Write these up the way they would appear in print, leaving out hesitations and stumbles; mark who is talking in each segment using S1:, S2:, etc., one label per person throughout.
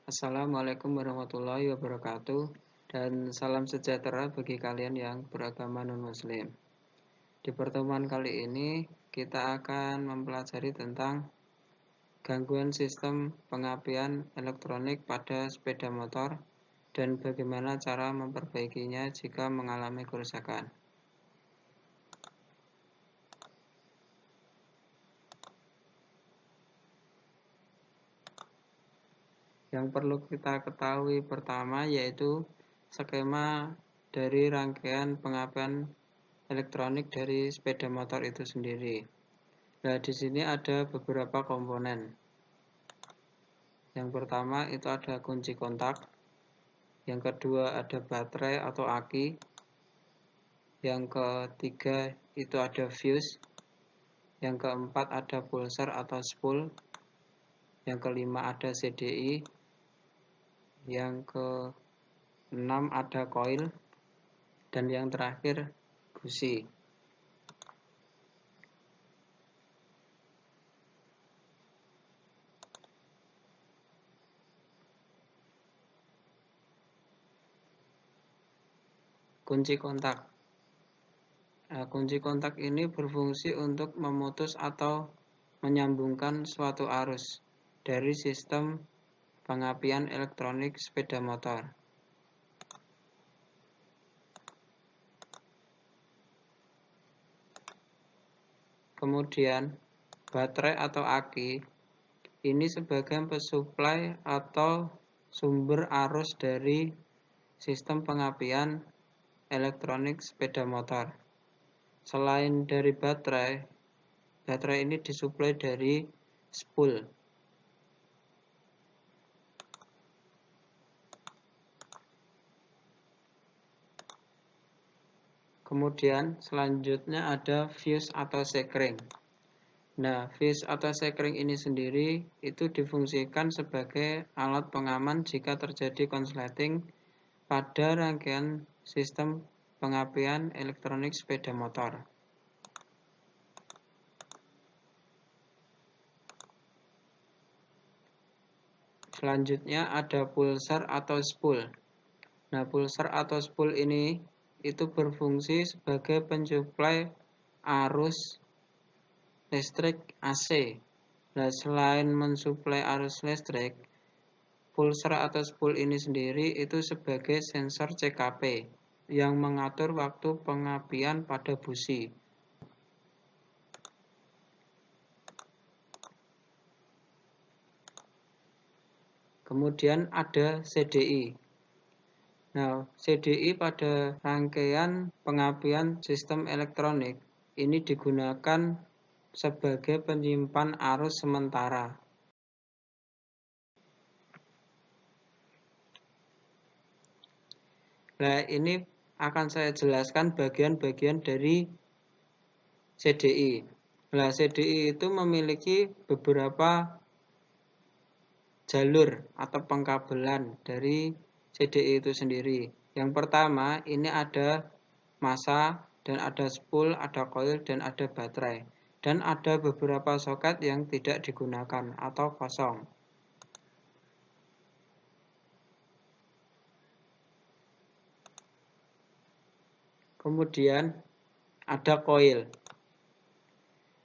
S1: Assalamualaikum warahmatullahi wabarakatuh dan salam sejahtera bagi kalian yang beragama non-muslim. Di pertemuan kali ini kita akan mempelajari tentang gangguan sistem pengapian elektronik pada sepeda motor dan bagaimana cara memperbaikinya jika mengalami kerusakan. Yang perlu kita ketahui pertama yaitu skema dari rangkaian pengapian elektronik dari sepeda motor itu sendiri. Nah, di sini ada beberapa komponen. Yang pertama itu ada kunci kontak. Yang kedua ada baterai atau aki. Yang ketiga itu ada fuse. Yang keempat ada pulsar atau spool. Yang kelima ada CDI. Yang keenam ada coil. Dan yang terakhir busi. Kunci kontak. Nah, kunci kontak ini berfungsi untuk memutus atau menyambungkan suatu arus dari sistem pengapian elektronik sepeda motor. Kemudian, baterai atau aki ini sebagai pesuplai atau sumber arus dari sistem pengapian elektronik sepeda motor. Selain dari baterai ini disuplai dari spool. Kemudian selanjutnya ada fuse atau sekring. Nah, fuse atau sekring ini sendiri itu difungsikan sebagai alat pengaman jika terjadi konsleting pada rangkaian sistem pengapian elektronik sepeda motor. Selanjutnya ada pulsar atau spool. Nah, pulsar atau spool ini itu berfungsi sebagai pensuplai arus listrik AC. Nah, selain mensuplai arus listrik, pulsar atau spool ini sendiri itu sebagai sensor CKP yang mengatur waktu pengapian pada busi. Kemudian ada CDI. Nah, CDI pada rangkaian pengapian sistem elektronik ini digunakan sebagai penyimpan arus sementara. Nah, ini akan saya jelaskan bagian-bagian dari CDI. Nah, CDI itu memiliki beberapa jalur atau pengkabelan dari CDI itu sendiri. Yang pertama, ini ada massa, dan ada spool, ada coil, dan ada baterai. Dan ada beberapa soket yang tidak digunakan atau kosong. Kemudian ada coil.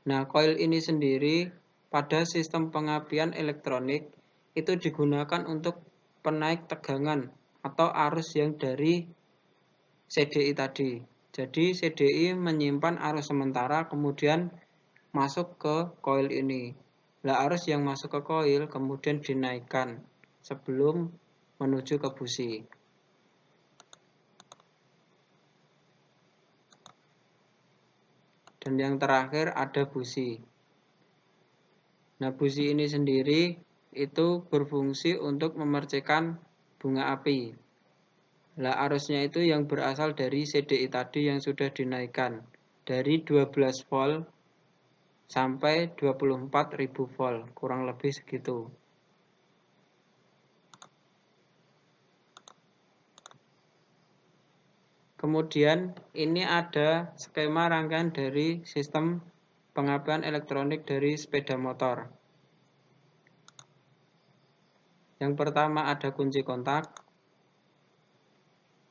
S1: Nah, coil ini sendiri pada sistem pengapian elektronik itu digunakan untuk penaik tegangan atau arus yang dari CDI tadi. Jadi CDI menyimpan arus sementara kemudian masuk ke coil ini. Nah, arus yang masuk ke coil kemudian dinaikkan sebelum menuju ke busi. Dan yang terakhir ada busi. Nah, busi ini sendiri itu berfungsi untuk memercikan bunga api. Nah, arusnya itu yang berasal dari CDI tadi yang sudah dinaikkan dari 12 volt sampai 24.000 volt, kurang lebih segitu. Kemudian ini ada skema rangkaian dari sistem pengapian elektronik dari sepeda motor. Yang pertama ada kunci kontak,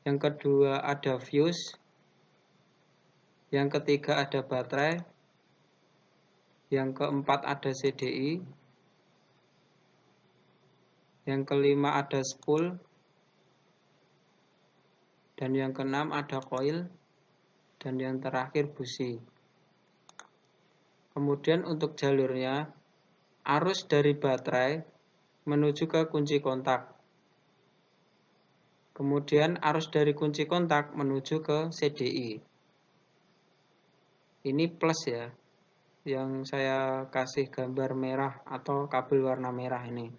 S1: yang kedua ada fuse, yang ketiga ada baterai, yang keempat ada CDI, yang kelima ada spool, dan yang keenam ada coil, dan yang terakhir busi. Kemudian untuk jalurnya, arus dari baterai menuju ke kunci kontak. Kemudian arus dari kunci kontak menuju ke CDI. Ini plus ya, yang saya kasih gambar merah atau kabel warna merah ini.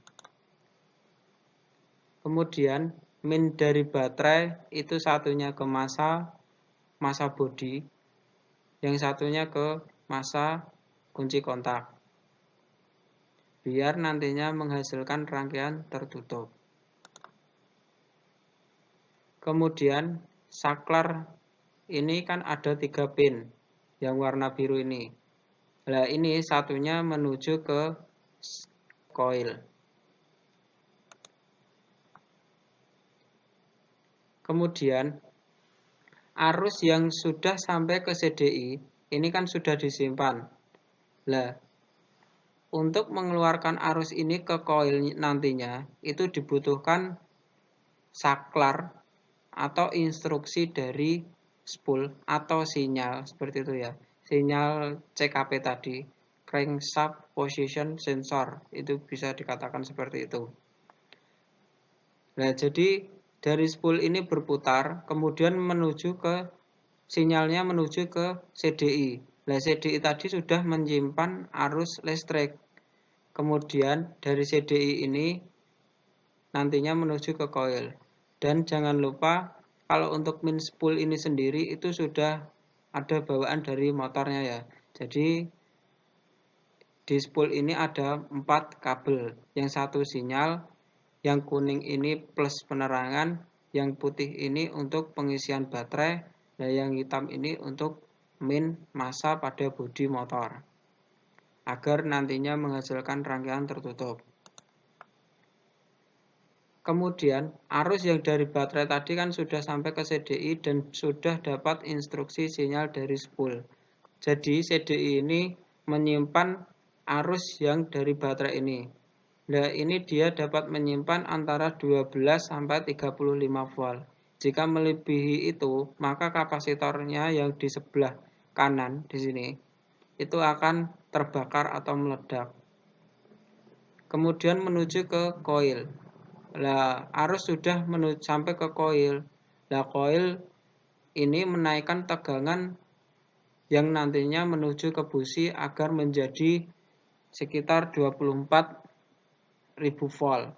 S1: Kemudian min dari baterai itu satunya ke massa bodi, yang satunya ke massa kunci kontak, biar nantinya menghasilkan rangkaian tertutup. Kemudian saklar ini kan ada 3 pin yang warna biru ini. Nah, ini satunya menuju ke coil. Kemudian arus yang sudah sampai ke CDI ini kan sudah disimpan. Nah, untuk mengeluarkan arus ini ke coil nantinya itu dibutuhkan saklar atau instruksi dari spool atau sinyal seperti itu ya. Sinyal CKP tadi, crankshaft position sensor, itu bisa dikatakan seperti itu. Nah, jadi dari spool ini berputar, kemudian menuju ke sinyalnya menuju ke CDI. Nah, CDI tadi sudah menyimpan arus listrik. Kemudian dari CDI ini nantinya menuju ke coil. Dan jangan lupa kalau untuk min spool ini sendiri itu sudah ada bawaan dari motornya ya. Jadi di spool ini ada 4 kabel. Yang satu sinyal, yang kuning ini plus penerangan, yang putih ini untuk pengisian baterai, dan yang hitam ini untuk min massa pada bodi motor. Agar nantinya menghasilkan rangkaian tertutup. Kemudian arus yang dari baterai tadi kan sudah sampai ke CDI dan sudah dapat instruksi sinyal dari spool. Jadi CDI ini menyimpan arus yang dari baterai ini. Nah, ini dia dapat menyimpan antara 12 sampai 35 volt. Jika melebihi itu, maka kapasitornya yang di sebelah kanan di sini itu akan terbakar atau meledak. Kemudian menuju ke coil. Nah, arus sudah menuju sampai ke coil. Nah, coil ini menaikkan tegangan yang nantinya menuju ke busi agar menjadi sekitar 24.000 volt.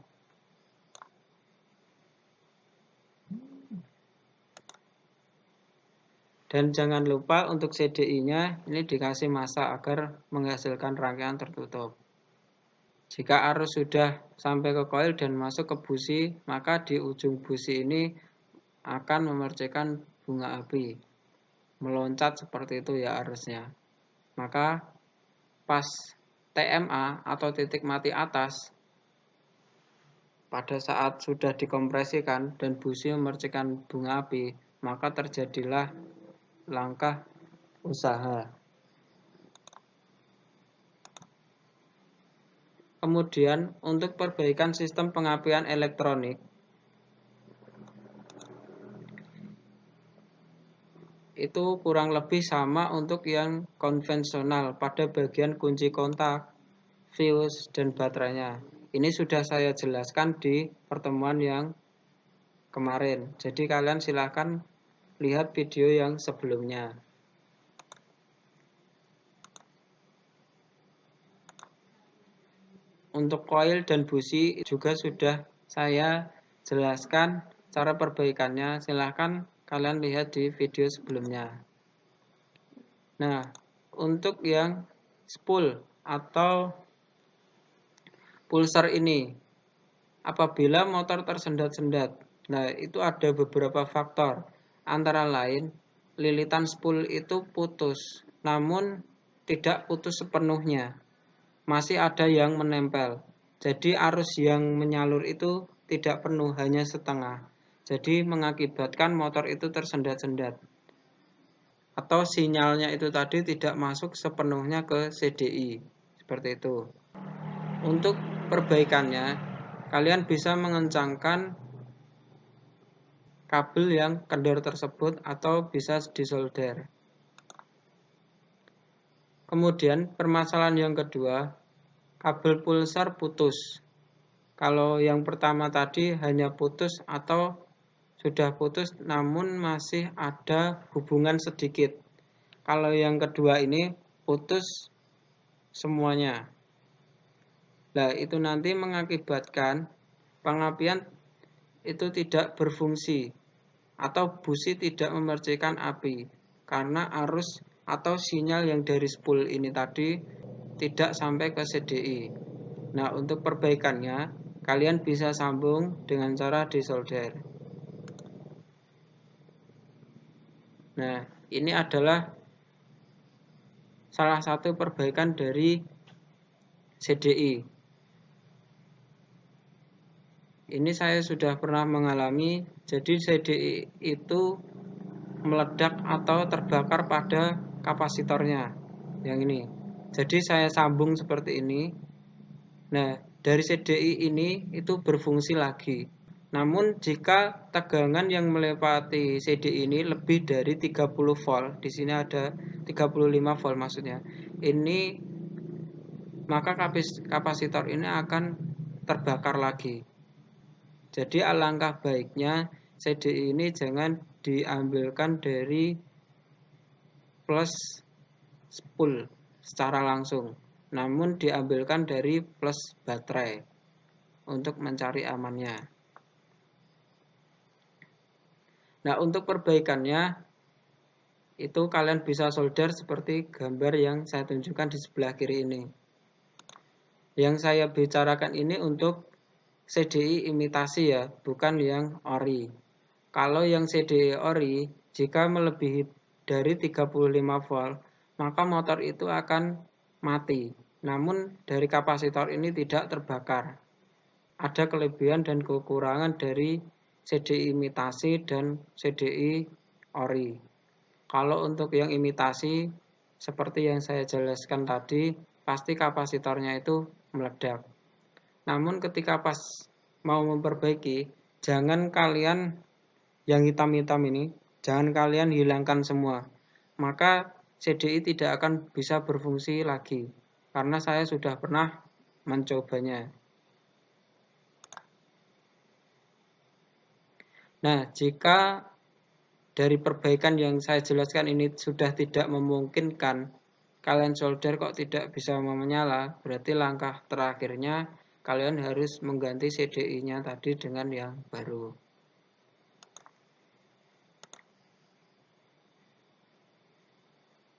S1: Dan jangan lupa untuk CDI-nya ini dikasih massa agar menghasilkan rangkaian tertutup. Jika arus sudah sampai ke coil dan masuk ke busi, maka di ujung busi ini akan memercikan bunga api. Meloncat seperti itu ya arusnya. Maka pas TMA atau titik mati atas, pada saat sudah dikompresikan dan busi memercikan bunga api, maka terjadilah langkah usaha. Kemudian untuk perbaikan sistem pengapian elektronik, itu kurang lebih sama untuk yang konvensional pada bagian kunci kontak, fuse, dan baterainya. Ini sudah saya jelaskan di pertemuan yang kemarin. Jadi kalian silahkan lihat video yang sebelumnya. Untuk coil dan busi juga sudah saya jelaskan cara perbaikannya. Silahkan kalian lihat di video sebelumnya. Nah, untuk yang spool atau pulsar ini, apabila motor tersendat-sendat, nah itu ada beberapa faktor. Antara lain, lilitan spool itu putus, namun tidak putus sepenuhnya. Masih ada yang menempel. Jadi arus yang menyalur itu tidak penuh, hanya setengah. Jadi mengakibatkan motor itu tersendat-sendat. Atau sinyalnya itu tadi tidak masuk sepenuhnya ke CDI. Seperti itu. Untuk perbaikannya, kalian bisa mengencangkan kabel yang kendor tersebut atau bisa disolder. Kemudian permasalahan yang kedua, kabel pulsar putus. Kalau yang pertama tadi hanya putus atau sudah putus namun masih ada hubungan sedikit. Kalau yang kedua ini putus semuanya. Nah, itu nanti mengakibatkan pengapian itu tidak berfungsi atau busi tidak memercikan api karena arus atau sinyal yang dari spool ini tadi tidak sampai ke CDI. Nah, untuk perbaikannya kalian bisa sambung dengan cara disolder. Nah, ini adalah salah satu perbaikan dari CDI. Ini saya sudah pernah mengalami, jadi CDI itu meledak atau terbakar pada kapasitornya yang ini. Jadi saya sambung seperti ini. Nah, dari CDI ini itu berfungsi lagi. Namun jika tegangan yang melewati CDI ini lebih dari 30 volt, di sini ada 35 volt maksudnya. Ini maka kapasitor ini akan terbakar lagi. Jadi alangkah baiknya CDI ini jangan diambilkan dari plus spool secara langsung, namun diambilkan dari plus baterai untuk mencari amannya. Nah, untuk perbaikannya itu kalian bisa solder seperti gambar yang saya tunjukkan di sebelah kiri ini. Yang saya bicarakan ini untuk CDI imitasi ya, bukan yang ori. Kalau yang CDI ori, jika melebihi dari 35 volt, maka motor itu akan mati. Namun dari kapasitor ini tidak terbakar. Ada kelebihan dan kekurangan dari CDI imitasi dan CDI ori. Kalau untuk yang imitasi, seperti yang saya jelaskan tadi, pasti kapasitornya itu meledak. Namun ketika pas mau memperbaiki, jangan kalian yang hitam-hitam ini, jangan kalian hilangkan semua. Maka CDI tidak akan bisa berfungsi lagi. Karena saya sudah pernah mencobanya. Nah, jika dari perbaikan yang saya jelaskan ini sudah tidak memungkinkan, kalian solder kok tidak bisa menyala, berarti langkah terakhirnya kalian harus mengganti CDI-nya tadi dengan yang baru.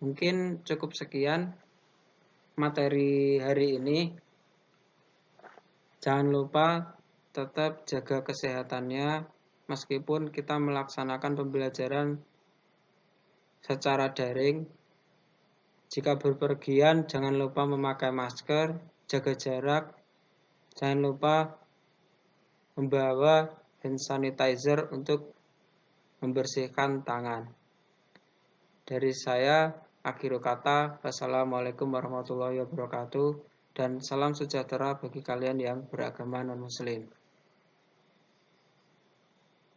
S1: Mungkin cukup sekian materi hari ini. Jangan lupa tetap jaga kesehatannya meskipun kita melaksanakan pembelajaran secara daring. Jika berpergian jangan lupa memakai masker, jaga jarak. Jangan lupa membawa hand sanitizer untuk membersihkan tangan. Dari saya, akhir kata, wassalamualaikum warahmatullahi wabarakatuh, dan salam sejahtera bagi kalian yang beragama non-muslim.